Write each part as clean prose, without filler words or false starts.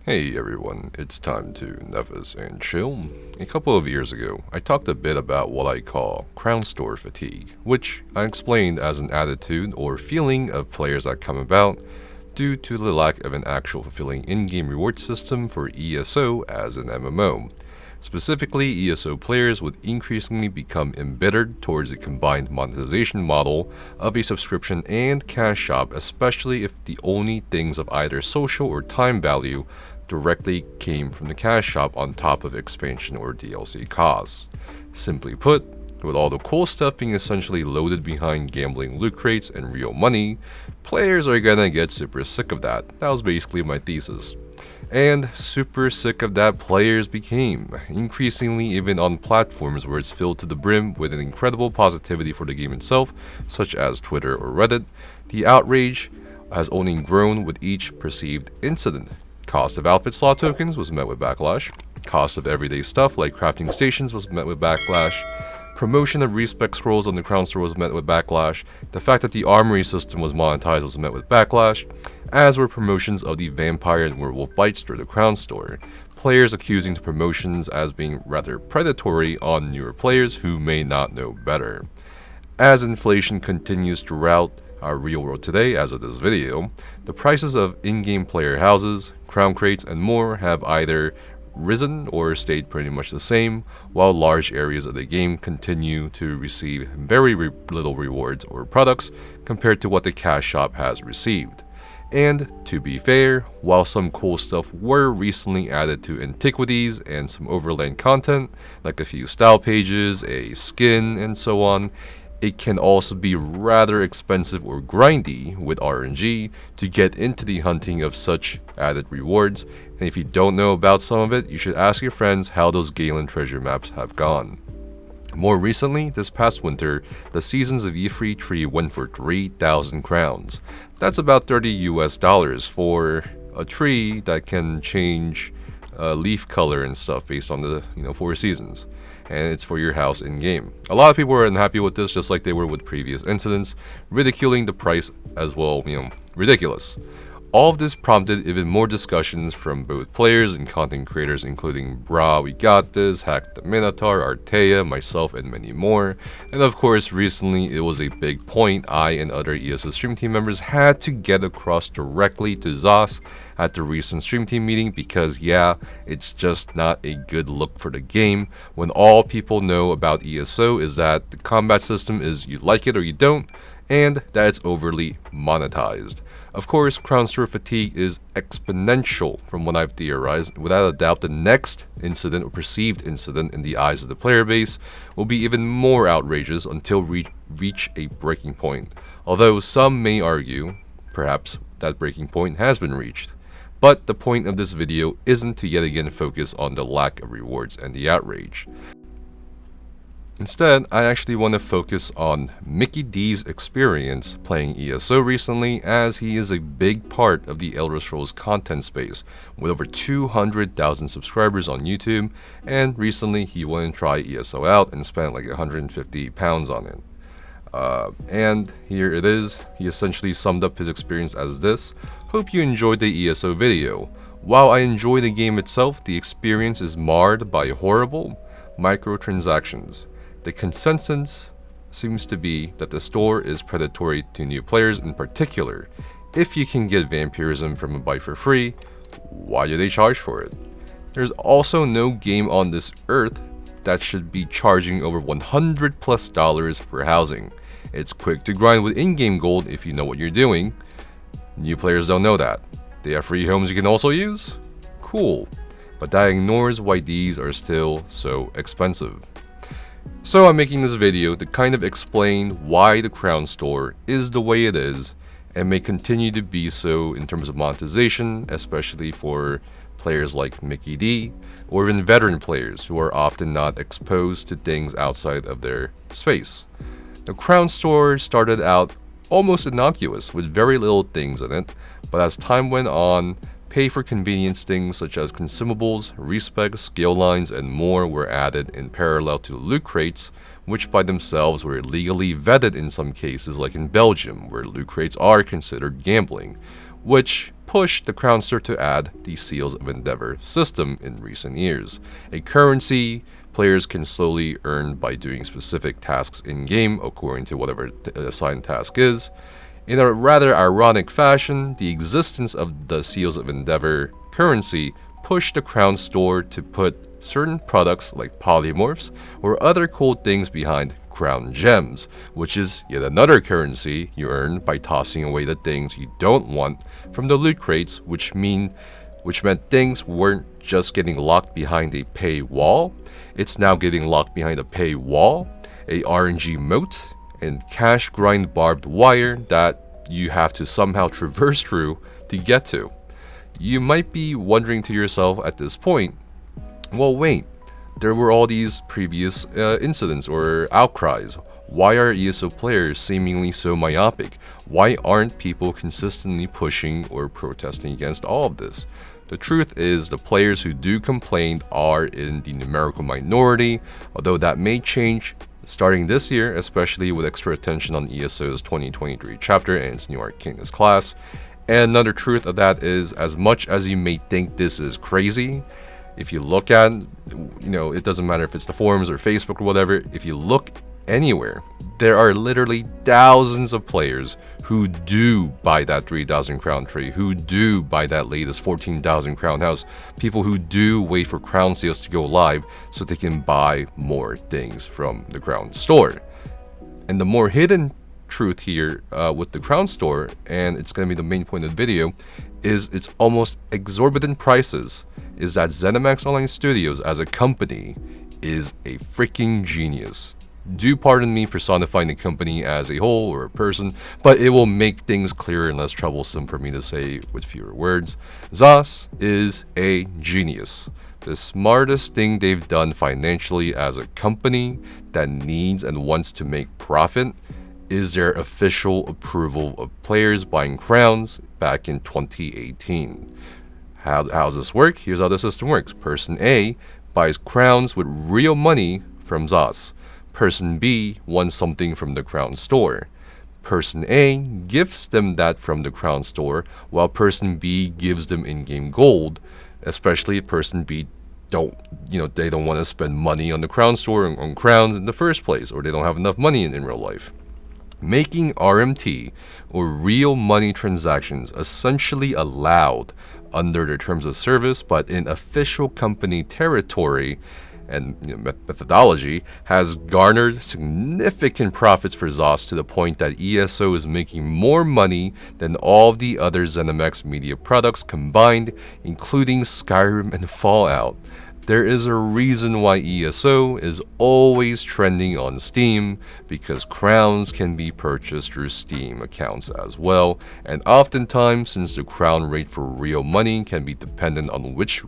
Hey everyone, it's time to Nevis and chill. A couple of years ago, I talked a bit about what I call crown store fatigue, which I explained as an attitude or feeling of players that come about due to the lack of an actual fulfilling in-game reward system for ESO as an MMO. Specifically, ESO players would increasingly become embittered towards a combined monetization model of a subscription and cash shop, especially if the only things of either social or time value directly came from the cash shop on top of expansion or DLC costs. Simply put, with all the cool stuff being essentially loaded behind gambling loot crates and real money, players are gonna get super sick of that. That was basically my thesis. And super sick of that players became, increasingly even on platforms where it's filled to the brim with an incredible positivity for the game itself, such as Twitter or Reddit. The outrage has only grown with each perceived incident. Cost of outfit slot tokens was met with backlash. Cost of everyday stuff like crafting stations was met with backlash. Promotion of respec scrolls on the crown store was met with backlash. The fact that the armory system was monetized was met with backlash, as were promotions of the vampire and werewolf bites through the crown store. Players accusing the promotions as being rather predatory on newer players who may not know better. As inflation continues throughout our real world today, as of this video, the prices of in-game player houses, crown crates, and more have either risen or stayed pretty much the same, while large areas of the game continue to receive very little rewards or products compared to what the cash shop has received. And to be fair, while some cool stuff were recently added to antiquities and some overland content, like a few style pages, a skin, and so on, it can also be rather expensive or grindy with RNG to get into the hunting of such added rewards, and if you don't know about some of it, you should ask your friends how those Galen treasure maps have gone. More recently, this past winter, the Seasons of Y'ffre tree went for 3,000 crowns. That's about $30 for a tree that can change leaf color and stuff based on the 4 seasons. And it's for your house in-game. A lot of people were unhappy with this, just like they were with previous incidents, ridiculing the price as well, ridiculous. All of this prompted even more discussions from both players and content creators, including Brah, We Got This, Hack the Minotaur, Artea, myself, and many more. And of course, recently it was a big point I and other ESO stream team members had to get across directly to Zos at the recent stream team meeting because yeah, it's just not a good look for the game when all people know about ESO is that the combat system is you like it or you don't, and that it's overly monetized. Of course, crown store fatigue is exponential from what I've theorized. Without a doubt, the next incident or perceived incident in the eyes of the player base will be even more outrageous until we reach a breaking point. Although some may argue, perhaps, that breaking point has been reached. But the point of this video isn't to yet again focus on the lack of rewards and the outrage. Instead, I actually want to focus on Mickey D's experience playing ESO recently, as he is a big part of the Elder Scrolls content space with over 200,000 subscribers on YouTube, and recently he went and tried ESO out and spent like £150 on it. And here it is. He essentially summed up his experience as this: "Hope you enjoyed the ESO video. While I enjoy the game itself, the experience is marred by horrible microtransactions. The consensus seems to be that the store is predatory to new players in particular. If you can get vampirism from a bite for free, why do they charge for it? There's also no game on this earth that should be charging over $100+ for housing. It's quick to grind with in-game gold if you know what you're doing. New players don't know that. They have free homes you can also use? Cool. But that ignores why these are still so expensive." So I'm making this video to kind of explain why the crown store is the way it is and may continue to be so in terms of monetization, especially for players like Mickey D, or even veteran players who are often not exposed to things outside of their space. The crown store started out almost innocuous with very little things in it, but as time went on, pay for convenience things such as consumables, respec, skill lines, and more were added in parallel to loot crates, which by themselves were legally vetted in some cases, like in Belgium, where loot crates are considered gambling. which pushed the Crown Store to add the Seals of Endeavor system in recent years, a currency players can slowly earn by doing specific tasks in-game according to whatever the assigned task is. In a rather ironic fashion, the existence of the Seals of Endeavor currency pushed the Crown Store to put certain products like polymorphs or other cool things behind Crown Gems, which is yet another currency you earn by tossing away the things you don't want from the loot crates, which meant things weren't just getting locked behind a pay wall, it's now getting locked behind a pay wall, a RNG moat, and cash grind barbed wire that you have to somehow traverse through to get to. You might be wondering to yourself at this point, well wait, there were all these previous incidents or outcries. Why are ESO players seemingly so myopic? Why aren't people consistently pushing or protesting against all of this? The truth is, the players who do complain are in the numerical minority, although that may change starting this year, especially with extra attention on ESO's 2023 chapter and its new Arcanist class. And another truth of that is, as much as you may think this is crazy, if you look at, it doesn't matter if it's the forums or Facebook or whatever, if you look anywhere, there are literally thousands of players who do buy that 3,000 crown tree, who do buy that latest 14,000 crown house, people who do wait for crown sales to go live so they can buy more things from the Crown Store. And the more hidden truth here with the Crown Store, and it's going to be the main point of the video, is its almost exorbitant prices, is that ZeniMax Online Studios as a company is a freaking genius. Do pardon me personifying the company as a whole or a person, but it will make things clearer and less troublesome for me to say with fewer words. ZOS is a genius. The smartest thing they've done financially as a company that needs and wants to make profit is their official approval of players buying crowns back in 2018. How does this work? Here's how the system works. Person A buys crowns with real money from ZOS. Person B wants something from the Crown Store. Person A gifts them that from the Crown Store, while Person B gives them in-game gold, especially if Person B they don't want to spend money on the Crown Store on crowns in the first place, or they don't have enough money in real life. Making RMT, or real money transactions, essentially allowed under their terms of service, but in official company territory and methodology, has garnered significant profits for ZOS to the point that ESO is making more money than all of the other ZeniMax media products combined, including Skyrim and Fallout. There is a reason why ESO is always trending on Steam, because crowns can be purchased through Steam accounts as well, and oftentimes, since the crown rate for real money can be dependent on which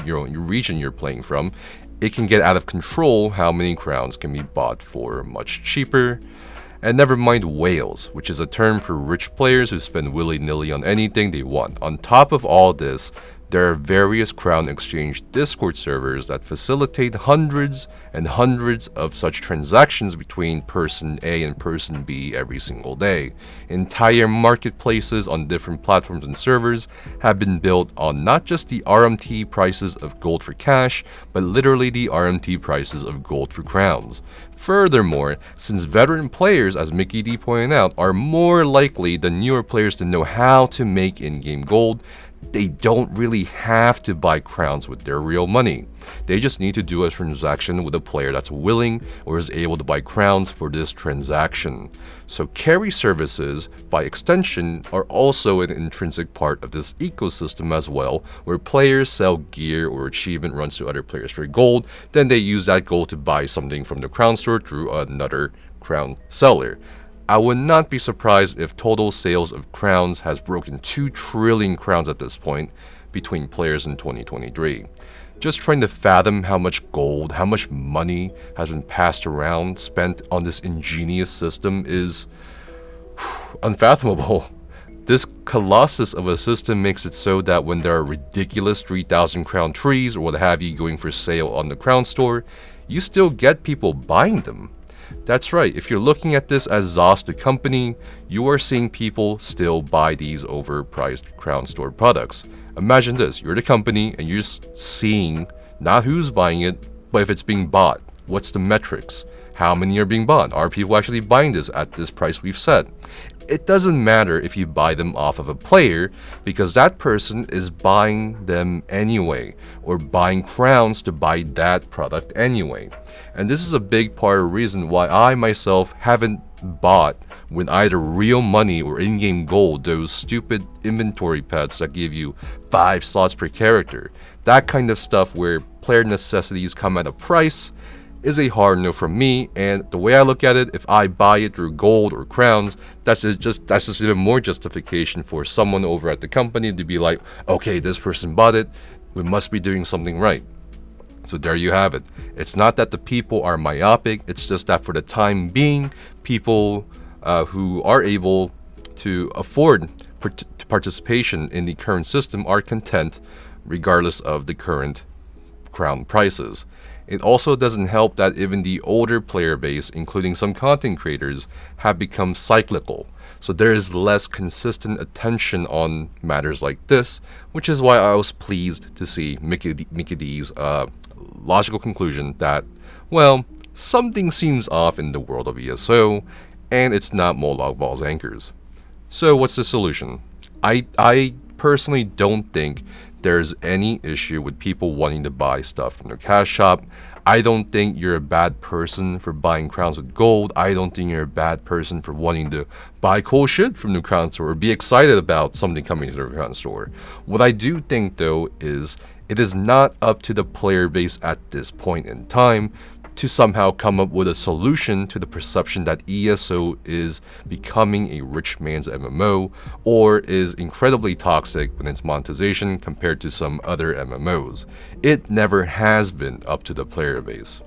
region you're playing from, it can get out of control how many crowns can be bought for much cheaper. And never mind whales, which is a term for rich players who spend willy-nilly on anything they want. On top of all this, there are various Crown Exchange Discord servers that facilitate hundreds and hundreds of such transactions between Person A and Person B every single day. Entire marketplaces on different platforms and servers have been built on not just the RMT prices of gold for cash, but literally the RMT prices of gold for crowns. Furthermore, since veteran players, as Mickey D pointed out, are more likely than newer players to know how to make in-game gold, they don't really have to buy crowns with their real money. They just need to do a transaction with a player that's willing or is able to buy crowns for this transaction. So carry services, by extension, are also an intrinsic part of this ecosystem as well, where players sell gear or achievement runs to other players for gold, then they use that gold to buy something from the Crown Store through another crown seller. I would not be surprised if total sales of crowns has broken 2 trillion crowns at this point between players in 2023. Just trying to fathom how much gold, how much money has been passed around, spent on this ingenious system is unfathomable. This colossus of a system makes it so that when there are ridiculous 3,000 crown trees or what have you going for sale on the Crown Store, you still get people buying them. That's right, if you're looking at this as ZOS the company, you are seeing people still buy these overpriced Crown Store products. Imagine this, you're the company and you're just seeing not who's buying it, but if it's being bought. What's the metrics? How many are being bought? Are people actually buying this at this price we've set? It doesn't matter if you buy them off of a player, because that person is buying them anyway, or buying crowns to buy that product anyway. And this is a big part of the reason why I myself haven't bought with either real money or in-game gold those stupid inventory pets that give you 5 slots per character. That kind of stuff where player necessities come at a price is a hard no from me, and the way I look at it, if I buy it through gold or crowns, that's just even more justification for someone over at the company to be like, okay, this person bought it, we must be doing something right. So there you have it. It's not that the people are myopic, it's just that for the time being, people who are able to afford participation in the current system are content regardless of the current crown prices. It also doesn't help that even the older player base, including some content creators, have become cyclical. So there is less consistent attention on matters like this, which is why I was pleased to see Mickey D's logical conclusion that, well, something seems off in the world of ESO, and it's not Molag Bal's anchors. So what's the solution? I personally don't think there's any issue with people wanting to buy stuff from their cash shop. I don't think you're a bad person for buying crowns with gold. I don't think you're a bad person for wanting to buy cool shit from the crown store or be excited about something coming to the crown store. What I do think though is it is not up to the player base at this point in time to somehow come up with a solution to the perception that ESO is becoming a rich man's MMO or is incredibly toxic with its monetization compared to some other MMOs. It never has been up to the player base.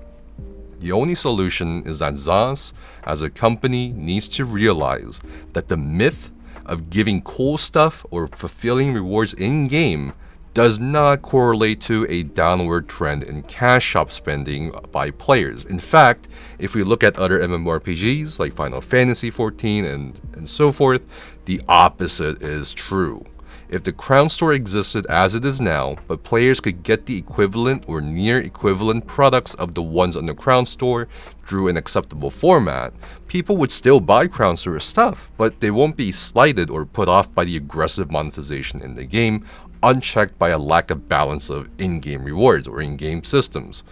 The only solution is that ZOS as a company needs to realize that the myth of giving cool stuff or fulfilling rewards in-game does not correlate to a downward trend in cash shop spending by players. In fact, if we look at other MMORPGs like Final Fantasy XIV and so forth, the opposite is true. If the Crown Store existed as it is now, but players could get the equivalent or near equivalent products of the ones on the Crown Store through an acceptable format, people would still buy Crown Store stuff, but they won't be slighted or put off by the aggressive monetization in the game, unchecked by a lack of balance of in-game rewards or in-game systems.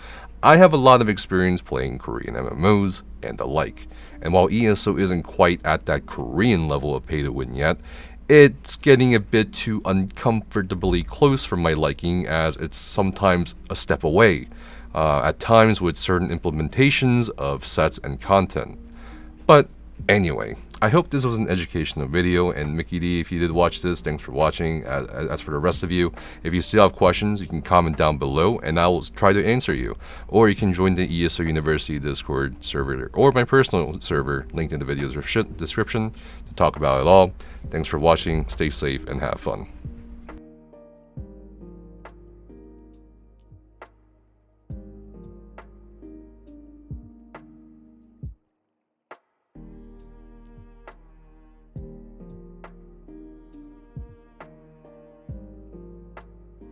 I have a lot of experience playing Korean MMOs and the like, and while ESO isn't quite at that Korean level of pay-to-win yet, it's getting a bit too uncomfortably close for my liking, as it's sometimes a step away, at times with certain implementations of sets and content. But anyway, I hope this was an educational video, and Mickey D, if you did watch this, thanks for watching. As for the rest of you, if you still have questions, you can comment down below and I will try to answer you. Or you can join the ESO University Discord server or my personal server, linked in the video description, to talk about it all. Thanks for watching, stay safe, and have fun.